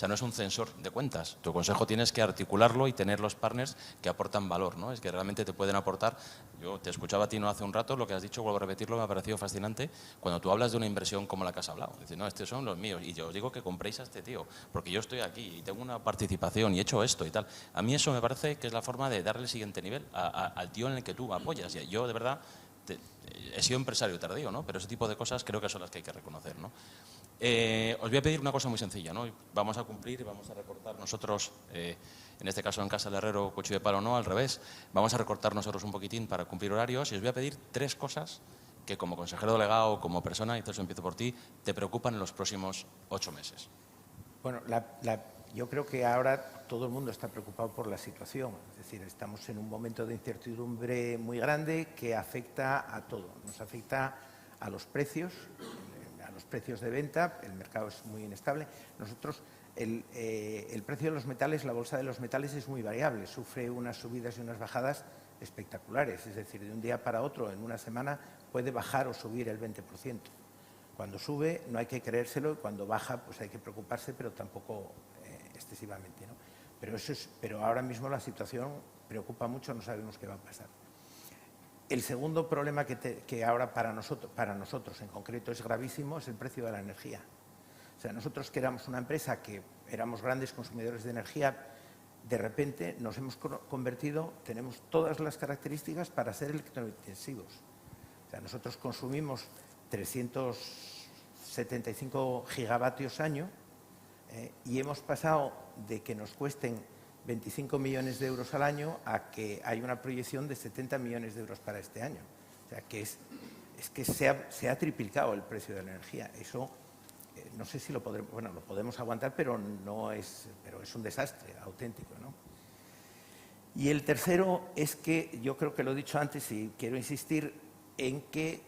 no es un censor de cuentas. Tu consejo tienes que articularlo y tener los partners que aportan valor, ¿no? Es que realmente te pueden aportar. Yo te escuchaba a ti no hace un rato, lo que has dicho, vuelvo a repetirlo, me ha parecido fascinante, cuando tú hablas de una inversión como la que has hablado. Dices, no, estos son los míos. Y yo os digo que compréis a este tío, porque yo estoy aquí y tengo una participación y he hecho esto y tal. A mí eso me parece que es la forma de darle el siguiente nivel al tío en el que tú apoyas. Y yo, de verdad, he sido empresario tardío, ¿no? Pero ese tipo de cosas creo que son las que hay que reconocer, ¿no? Os voy a pedir una cosa muy sencilla, ¿no? Vamos a cumplir y vamos a recortar nosotros, en este caso en casa del herrero, cuchillo de palo no, al revés. Vamos a recortar nosotros un poquitín para cumplir horarios y os voy a pedir 3 cosas que como consejero delegado, como persona, y entonces empiezo por ti, te preocupan en los próximos 8 meses. Bueno, yo creo que ahora todo el mundo está preocupado por la situación. Es decir, estamos en un momento de incertidumbre muy grande que afecta a todo. Nos afecta a los precios de venta, el mercado es muy inestable. Nosotros, el precio de los metales, la bolsa de los metales es muy variable, sufre unas subidas y unas bajadas espectaculares. Es decir, de un día para otro, en una semana, puede bajar o subir el 20%. Cuando sube no hay que creérselo y cuando baja pues hay que preocuparse, pero tampoco excesivamente, ¿no? Pero ahora mismo la situación preocupa mucho, no sabemos qué va a pasar. El segundo problema que ahora para nosotros en concreto es gravísimo es el precio de la energía. O sea, nosotros que éramos una empresa que éramos grandes consumidores de energía, de repente nos hemos convertido, tenemos todas las características para ser electrointensivos. O sea, nosotros consumimos 375 gigavatios año y hemos pasado de que nos cuesten 25 millones de euros al año a que hay una proyección de 70 millones de euros para este año. O sea, que es que se ha triplicado el precio de la energía. Eso no sé si lo podremos, bueno, lo podemos aguantar, pero es un desastre auténtico, ¿no? Y el tercero es que yo creo que lo he dicho antes y quiero insistir en que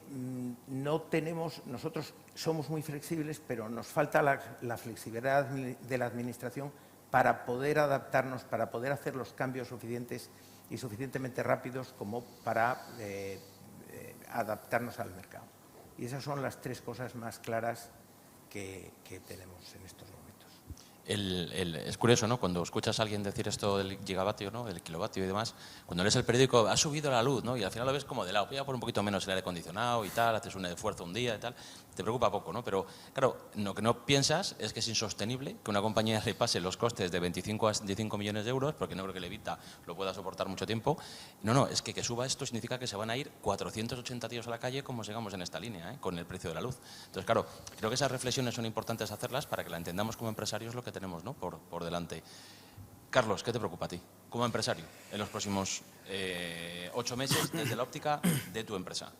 nosotros somos muy flexibles, pero nos falta la flexibilidad de la administración para poder adaptarnos, para poder hacer los cambios suficientes y suficientemente rápidos como para adaptarnos al mercado. Y esas son las tres cosas más claras que tenemos en estos momentos. Es curioso, ¿no? Cuando escuchas a alguien decir esto del gigavatio, ¿no? El kilovatio y demás, cuando lees el periódico, ha subido la luz, ¿no? Y al final lo ves como de lado, voy a poner un poquito menos el aire acondicionado y tal, haces un esfuerzo un día y tal, te preocupa poco, ¿no? Pero, claro, lo que no piensas es que es insostenible que una compañía le pase los costes de 25 a 65 millones de euros, porque no creo que el Evita lo pueda soportar mucho tiempo. No, es que suba esto significa que se van a ir 480 tíos a la calle como sigamos en esta línea, ¿eh? Con el precio de la luz. Entonces, claro, creo que esas reflexiones son importantes hacerlas para que la entendamos como empresarios lo que tenemos, ¿no? Por delante. Carlos, ¿qué te preocupa a ti como empresario en los próximos 8 meses desde la óptica de tu empresa?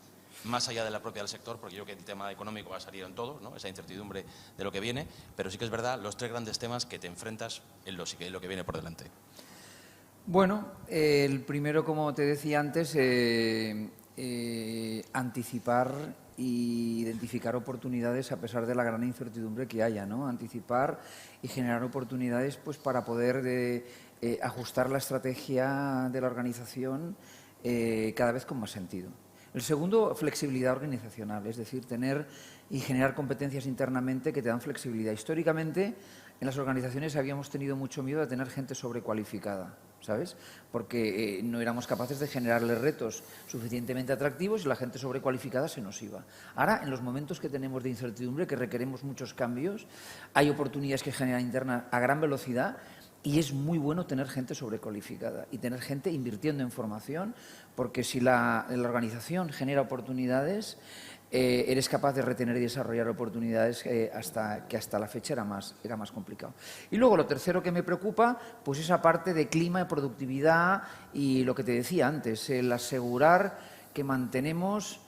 Más allá de la propia del sector, porque yo creo que el tema económico va a salir en todo, ¿no? Esa incertidumbre de lo que viene, pero sí que es verdad los 3 grandes temas que te enfrentas en lo que viene por delante. Bueno, el primero, como te decía antes, anticipar e identificar oportunidades a pesar de la gran incertidumbre que haya, ¿no? Anticipar y generar oportunidades pues, para poder ajustar la estrategia de la organización cada vez con más sentido. El segundo, flexibilidad organizacional, es decir, tener y generar competencias internamente que te dan flexibilidad. Históricamente, en las organizaciones habíamos tenido mucho miedo de tener gente sobrecualificada, ¿sabes? Porque no éramos capaces de generarle retos suficientemente atractivos y la gente sobrecualificada se nos iba. Ahora, en los momentos que tenemos de incertidumbre, que requeremos muchos cambios, hay oportunidades que generan interna a gran velocidad y es muy bueno tener gente sobrecualificada y tener gente invirtiendo en formación, porque si la organización genera oportunidades, eres capaz de retener y desarrollar oportunidades que hasta la fecha era más complicado. Y luego lo tercero que me preocupa, pues esa parte de clima, de productividad y lo que te decía antes, el asegurar que mantenemos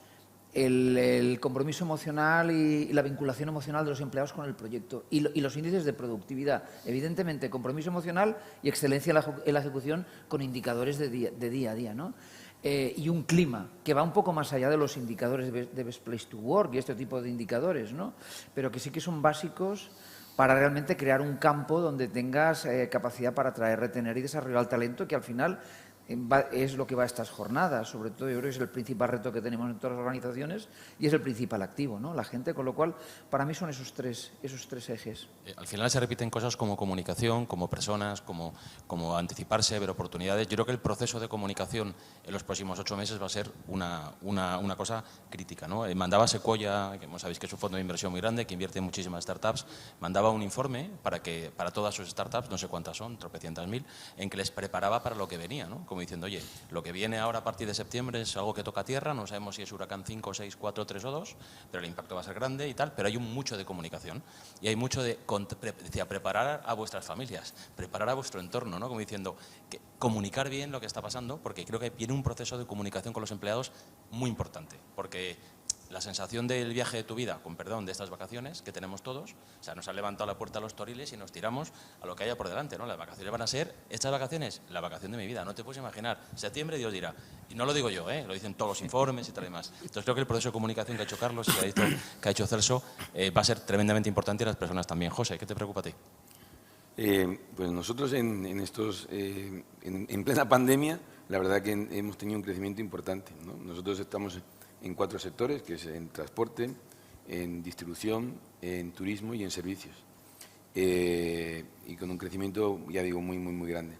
el compromiso emocional y la vinculación emocional de los empleados con el proyecto y los índices de productividad. Evidentemente, compromiso emocional y excelencia en la ejecución con indicadores de día a día, ¿no? Y un clima que va un poco más allá de los indicadores de Best Place to Work y este tipo de indicadores, ¿no? Pero que sí que son básicos para realmente crear un campo donde tengas capacidad para atraer, retener y desarrollar el talento, que al final es lo que va a estas jornadas. Sobre todo, yo creo que es el principal reto que tenemos en todas las organizaciones y es el principal activo, ¿no? La gente, con lo cual, para mí son esos tres ejes. Al final se repiten cosas como comunicación, como personas, como anticiparse, ver oportunidades. Yo creo que el proceso de comunicación en los próximos 8 meses va a ser una cosa crítica, ¿no? Mandaba Sequoia, que sabéis que es un fondo de inversión muy grande, que invierte en muchísimas startups, mandaba un informe para todas sus startups, no sé cuántas son, tropecientas mil, en que les preparaba para lo que venía, ¿no? Como diciendo, oye, lo que viene ahora a partir de septiembre es algo que toca tierra, no sabemos si es huracán 5, 6, 4, 3 o 2, pero el impacto va a ser grande y tal, pero hay mucho de comunicación y hay mucho de, decía, preparar a vuestras familias, preparar a vuestro entorno, ¿no? Como diciendo, que comunicar bien lo que está pasando, porque creo que viene un proceso de comunicación con los empleados muy importante, porque la sensación del viaje de tu vida, con perdón, de estas vacaciones que tenemos todos, o sea, nos han levantado la puerta a los Toriles y nos tiramos a lo que haya por delante, ¿no? Las vacaciones van a ser, estas vacaciones, la vacación de mi vida, no te puedes imaginar. Septiembre, Dios dirá, y no lo digo yo, lo dicen todos los informes y tal y demás. Entonces creo que el proceso de comunicación que ha hecho Carlos y que ha hecho Celso va a ser tremendamente importante y las personas también. José, ¿qué te preocupa a ti? Pues nosotros en plena pandemia, la verdad que hemos tenido un crecimiento importante, ¿no? Nosotros estamos en 4 sectores, que es en transporte, en distribución, en turismo y en servicios. Y con un crecimiento, ya digo, muy grande.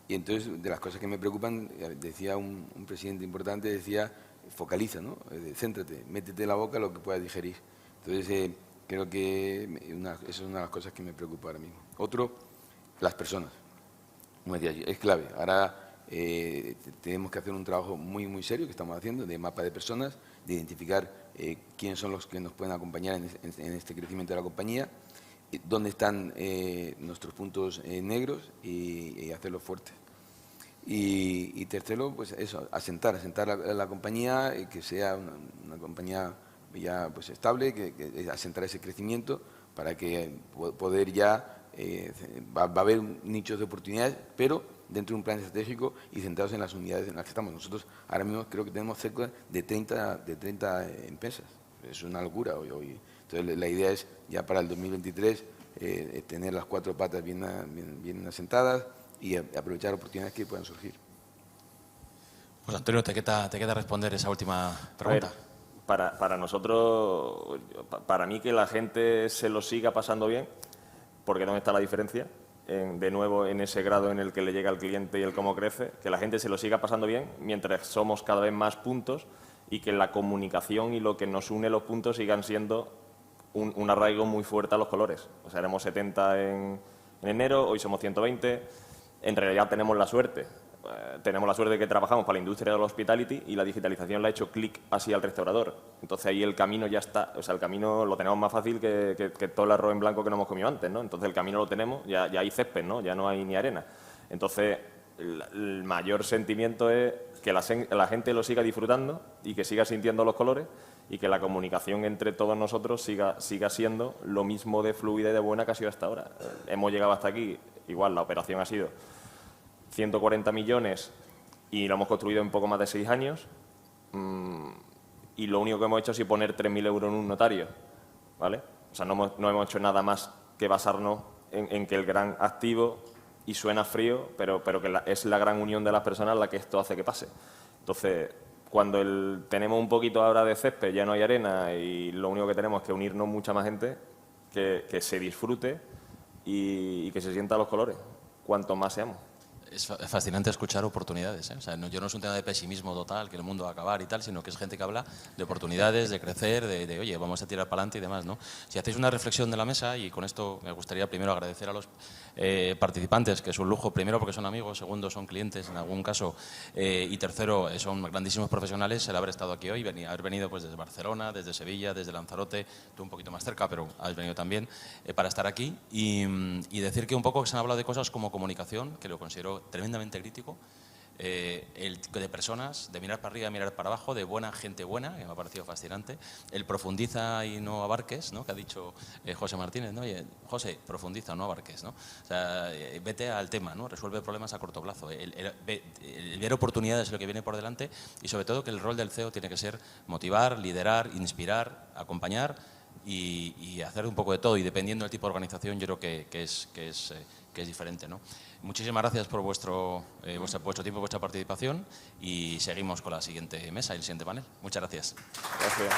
Y entonces, de las cosas que me preocupan, decía un presidente importante, decía, focaliza, ¿no? Céntrate, métete en la boca lo que puedas digerir. Entonces, creo que esa es una de las cosas que me preocupa ahora mismo. Otro, las personas. Como decía, es clave. Ahora tenemos que hacer un trabajo muy serio que estamos haciendo, de mapa de personas, de identificar quiénes son los que nos pueden acompañar en este crecimiento de la compañía, dónde están nuestros puntos negros y hacerlos fuertes. Y tercero, pues eso, asentar la compañía, que sea una compañía ya pues estable, que asentar ese crecimiento para que poder ya, va a haber nichos de oportunidades, pero dentro de un plan estratégico y centrados en las unidades en las que estamos. Nosotros ahora mismo creo que tenemos cerca de 30 empresas. Es una locura hoy. Entonces la idea es ya para el 2023 tener las 4 patas bien asentadas y aprovechar oportunidades que puedan surgir. Pues Antonio, te queda responder esa última pregunta. para nosotros, para mí que la gente se lo siga pasando bien, porque ¿dónde está la diferencia? De nuevo, en ese grado en el que le llega al cliente y el cómo crece, que la gente se lo siga pasando bien mientras somos cada vez más puntos y que la comunicación y lo que nos une los puntos sigan siendo un arraigo muy fuerte a los colores. O sea, éramos 70 en enero, hoy somos 120. En realidad tenemos la suerte de que trabajamos para la industria del hospitality y la digitalización le ha hecho clic así al restaurador. Entonces ahí el camino ya está, o sea, el camino lo tenemos más fácil que todo el arroz en blanco que no hemos comido antes, ¿no? Entonces el camino lo tenemos, ya hay césped, ¿no? Ya no hay ni arena. Entonces el mayor sentimiento es que la gente lo siga disfrutando y que siga sintiendo los colores y que la comunicación entre todos nosotros siga siendo lo mismo de fluida y de buena que ha sido hasta ahora. Hemos llegado hasta aquí, igual la operación ha sido 140 millones y lo hemos construido en poco más de 6 años y lo único que hemos hecho es poner 3.000 euros en un notario, ¿vale? O sea, no hemos hecho nada más que basarnos en que el gran activo, y suena frío, pero que es la gran unión de las personas la que esto hace que pase. Entonces, cuando tenemos un poquito ahora de césped, ya no hay arena y lo único que tenemos es que unirnos mucha más gente, que se disfrute y que se sienta los colores, cuanto más seamos. Es fascinante escuchar oportunidades, ¿eh? O sea, yo no es un tema de pesimismo total, que el mundo va a acabar y tal, sino que es gente que habla de oportunidades, de crecer, de oye, vamos a tirar para adelante y demás, ¿no? Si hacéis una reflexión de la mesa, y con esto me gustaría primero agradecer a los participantes, que es un lujo, primero porque son amigos, segundo son clientes en algún caso, y tercero son grandísimos profesionales el haber estado aquí hoy, haber venido pues desde Barcelona, desde Sevilla, desde Lanzarote, tú un poquito más cerca, pero habéis venido también para estar aquí y decir que un poco se han hablado de cosas como comunicación, que lo considero tremendamente crítico, de personas, de mirar para arriba, mirar para abajo, de buena gente buena, que me ha parecido fascinante, el profundiza y no abarques, ¿no? Que ha dicho José Martínez, ¿no? Oye, José, profundiza, no abarques, ¿no? O sea, vete al tema, ¿no? Resuelve problemas a corto plazo, el ver oportunidades es lo que viene por delante y sobre todo que el rol del CEO tiene que ser motivar, liderar, inspirar, acompañar y hacer un poco de todo, y dependiendo del tipo de organización yo creo que es diferente, ¿no? Muchísimas gracias por vuestro tiempo, vuestra participación, y seguimos con la siguiente mesa y el siguiente panel. Muchas gracias. Gracias.